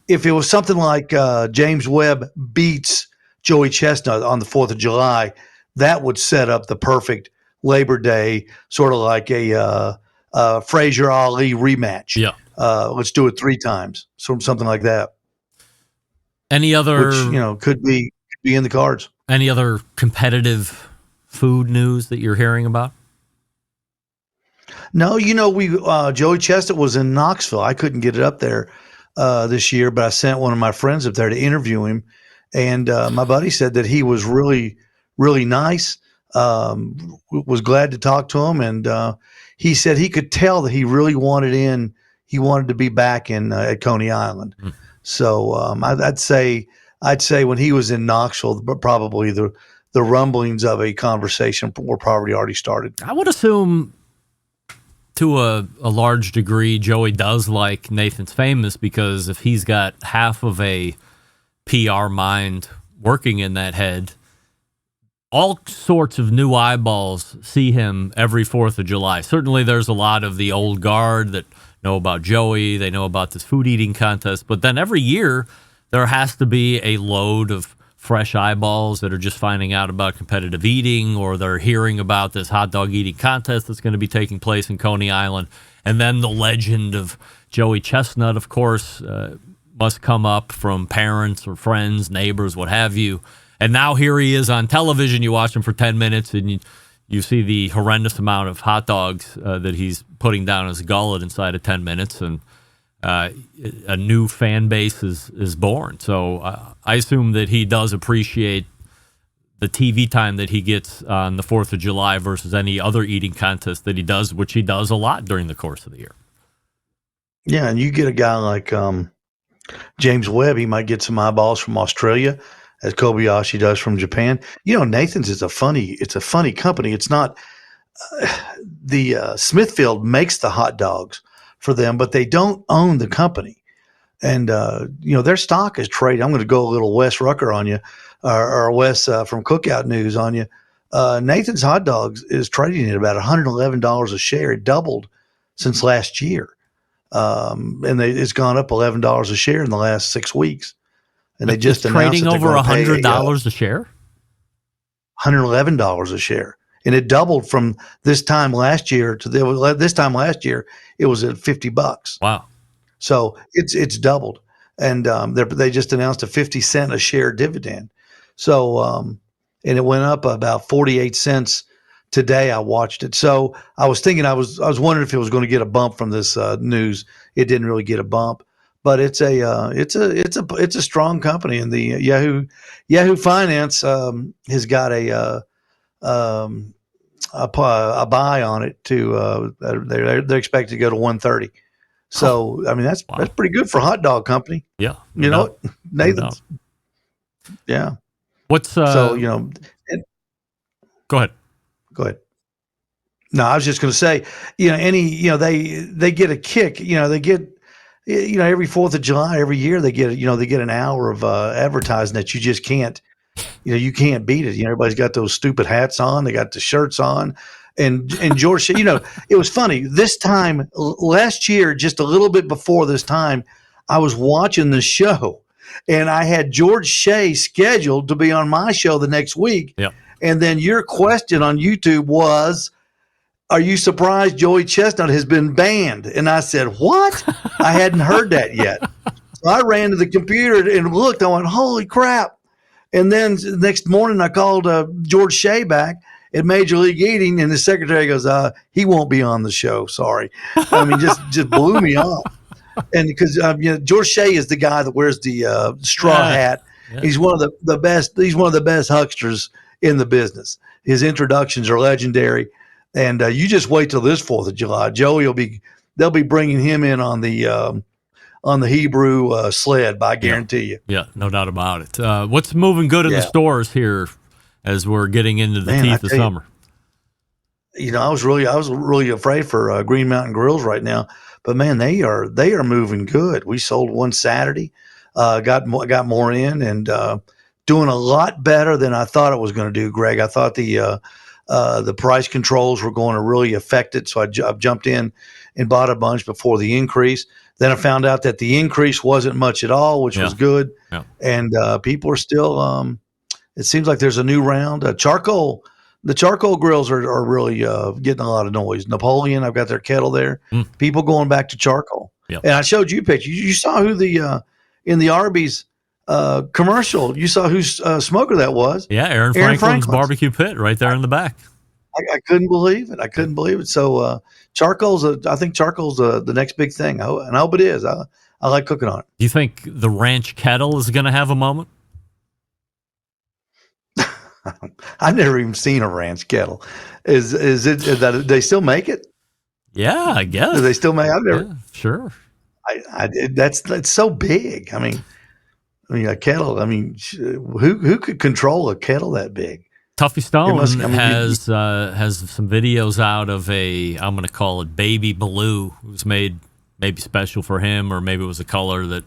If it was something like James Webb beats Joey Chestnut on the 4th of July, that would set up the perfect Labor Day, sort of like a Frazier Ali rematch. Yeah. Let's do it 3 times, something like that. Which could be in the cards. Any other competitive food news that you're hearing about? No, Joey Chestnut was in Knoxville. I couldn't get it up there this year, but I sent one of my friends up there to interview him, and my buddy said that he was really, really nice. Was glad to talk to him, and he said he could tell that he really wanted in. He wanted to be back in at Coney Island. Mm. So I'd say when he was in Knoxville, probably the rumblings of a conversation were probably already started. I would assume, to a large degree, Joey does like Nathan's Famous, because if he's got half of a PR mind working in that head, all sorts of new eyeballs see him every 4th of July. Certainly there's a lot of the old guard that know about Joey. They know about this food eating contest. But then every year there has to be a load of fresh eyeballs that are just finding out about competitive eating, or they're hearing about this hot dog eating contest that's going to be taking place in Coney Island. And then the legend of Joey Chestnut, of course, must come up from parents or friends, neighbors, what have you. And now here he is on television. You watch him for 10 minutes and you see the horrendous amount of hot dogs that he's putting down his gullet inside of 10 minutes. And a new fan base is born. So I assume that he does appreciate the TV time that he gets on the 4th of July versus any other eating contest that he does, which he does a lot during the course of the year. Yeah, and you get a guy like James Webb, he might get some eyeballs from Australia, as Kobayashi does from Japan. Nathan's is a funny company. It's not the Smithfield makes the hot dogs for them, but they don't own the company. And their stock is trading. I'm going to go a little Wes Rucker on you, or Wes from Cookout News on you. Nathan's Hot Dogs is trading at about $111 a share. It doubled since last year, and it's gone up $11 a share in the last 6 weeks. And they just announced trading over $100 a share, $111 a share, and it doubled from this time last year to this time last year. It was at $50. Wow! So it's doubled, and they just announced a 50-cent a share dividend. So and it went up about 48 cents today. I watched it, so I was thinking I was wondering if it was going to get a bump from this news. It didn't really get a bump. But it's a strong company, and the Yahoo Finance has got a buy on it too. They're expected to go to 130. So I mean that's pretty good for a hot dog company. Yeah, Nathan's. Yeah. What's so Go ahead. No, I was just going to say, they get a kick. They get. Every 4th of July, every year they get an hour of advertising that you just can't, you can't beat it. Everybody's got those stupid hats on. They got the shirts on. And George Shea, it was funny. This time last year, just a little bit before this time, I was watching the show, and I had George Shea scheduled to be on my show the next week. Yep. And then your question on YouTube was, "Are you surprised Joey Chestnut has been banned?" And I said, "What?" I hadn't heard that yet. So I ran to the computer and looked. I went, "Holy crap!" And then the next morning, I called George Shea back at Major League Eating, and the secretary goes, "He won't be on the show. Sorry." I mean, just blew me off. And because George Shea is the guy that wears the straw hat. Yeah. He's one of the best. He's one of the best hucksters in the business. His introductions are legendary. And you just wait till this 4th of July. Joey they'll be bringing him in on the Hebrew sled. I guarantee you. Yeah, no doubt about it. What's moving good in the stores here as we're getting into the teeth of summer? I was really afraid for Green Mountain Grills right now, but man, they are moving good. We sold one Saturday, got more in, and doing a lot better than I thought it was going to do. Greg, I thought the price controls were going to really affect it, so I jumped in and bought a bunch before the increase. Then I found out that the increase wasn't much at all, which was good. Yeah. And people are still. It seems like there's a new round. The charcoal grills are really getting a lot of noise. Napoleon, I've got their kettle there. People going back to charcoal. Yep. And I showed you pictures. You saw who in the Arby's commercial. You saw whose smoker that was. Yeah, Aaron Franklin's barbecue pit right there in the back. I couldn't believe it. So I think charcoal's the next big thing. I hope it is. I like cooking on it. Do you think the ranch kettle is going to have a moment? I've never even seen a ranch kettle. Is it that they still make it? Yeah, I guess. Do they still make? I've never. Yeah, sure. That's so big. I mean, a kettle. I mean, who could control a kettle that big? Tuffy Stone has some videos out of I'm going to call it Baby Blue. It was made maybe special for him, or maybe it was a color that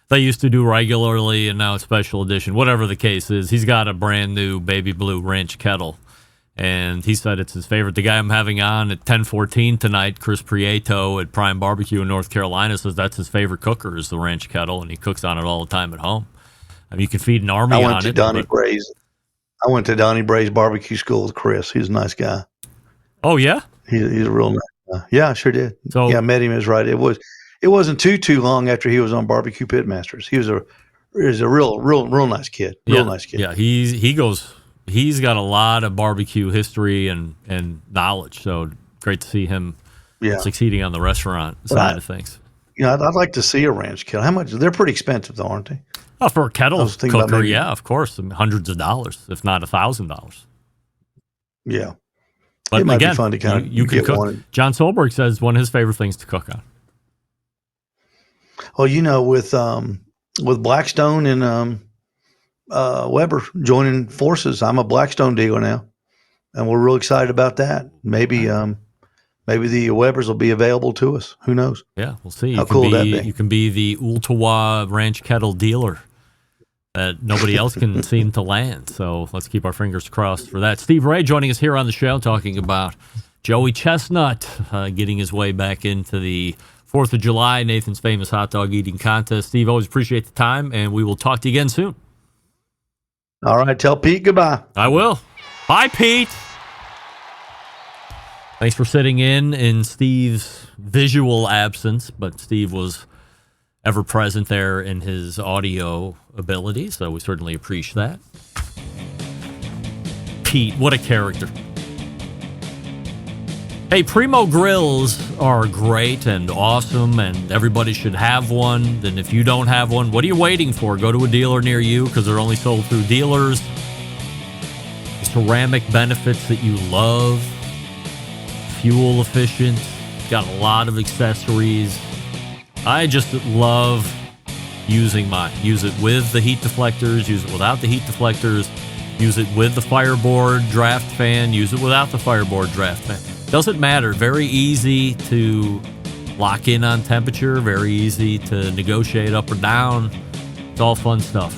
they used to do regularly, and now it's special edition. Whatever the case is, he's got a brand new Baby Blue ranch kettle, and he said it's his favorite. The guy I'm having on at 10:14 tonight, Chris Prieto at Prime Barbecue in North Carolina, says that's his favorite cooker is the ranch kettle, and he cooks on it all the time at home. I mean, you can feed an army on it. I went to Donnie Bray's barbecue school with Chris. He's a nice guy. Oh yeah, he's a real nice guy. Yeah, I sure did. So I met him. Is right. It wasn't too long after he was on Barbecue Pitmasters. He was a real nice kid. Nice kid. Yeah, he's got a lot of barbecue history and knowledge. So great to see him succeeding on the restaurant side of things. I'd like to see a ranch kettle. How much? They're pretty expensive though, aren't they? Oh, for a kettle cooker, yeah, of course, hundreds of dollars, if not $1,000. Yeah, but it might again, be fun to kind of you can cook. One. John Solberg says one of his favorite things to cook on. Well, with Blackstone and Weber joining forces, I'm a Blackstone dealer now, and we're real excited about that. Maybe the Webers will be available to us. Who knows? Yeah, we'll see. How cool would that be? You can be the Ooltewah ranch kettle dealer that nobody else can seem to land. So let's keep our fingers crossed for that. Steve Ray joining us here on the show, talking about Joey Chestnut getting his way back into the 4th of July, Nathan's famous hot dog eating contest. Steve, always appreciate the time, and we will talk to you again soon. All right, tell Pete goodbye. I will. Bye, Pete. Thanks for sitting in Steve's visual absence, but Steve was ever present there in his audio ability, so we certainly appreciate that. Pete, what a character. Hey, Primo Grills are great and awesome, and everybody should have one. And if you don't have one, what are you waiting for? Go to a dealer near you, because they're only sold through dealers. The ceramic benefits that you love. Fuel efficient, got a lot of accessories. I just love using mine. Use it with the heat deflectors, use it without the heat deflectors, use it with the Fireboard draft fan, use it without the Fireboard draft fan. Doesn't matter. Very easy to lock in on temperature, very easy to negotiate up or down. It's all fun stuff.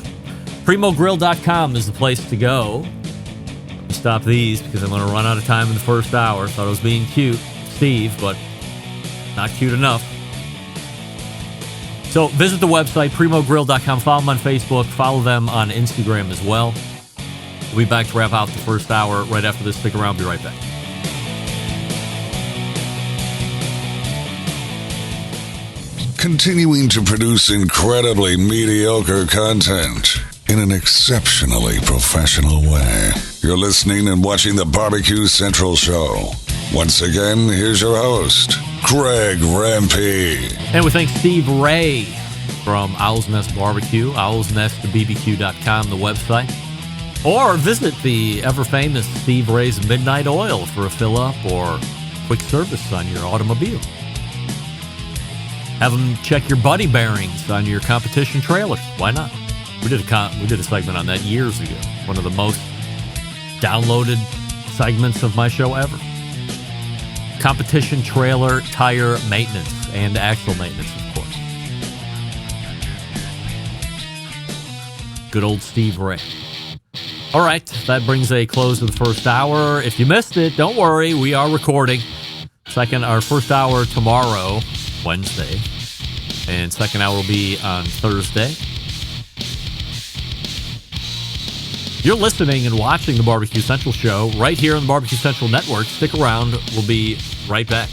PrimoGrill.com is the place to go. Stop these because I'm going to run out of time in the first hour. Thought I was being cute, Steve, but not cute enough. So visit the website, primogrill.com. Follow them on Facebook. Follow them on Instagram as well. We'll be back to wrap out the first hour right after this. Stick around. Be right back. Continuing to produce incredibly mediocre content in an exceptionally professional way. You're listening and watching the Barbecue Central Show. Once again, here's your host, Greg Rampey. And we thank Steve Ray from Owl's Nest Barbecue, owlsnestbbq.com, the website. Or visit the ever-famous Steve Ray's Midnight Oil for a fill-up or quick service on your automobile. Have them check your buddy bearings on your competition trailers. Why not? We did a segment on that years ago. One of the most downloaded segments of my show ever. Competition trailer tire maintenance and axle maintenance, of course. Good old Steve Ray. All right, that brings a close to the first hour. If you missed it, don't worry, we are recording. Our first hour tomorrow, Wednesday, and second hour will be on Thursday. You're listening and watching the Barbecue Central Show right here on the Barbecue Central Network. Stick around. We'll be right back.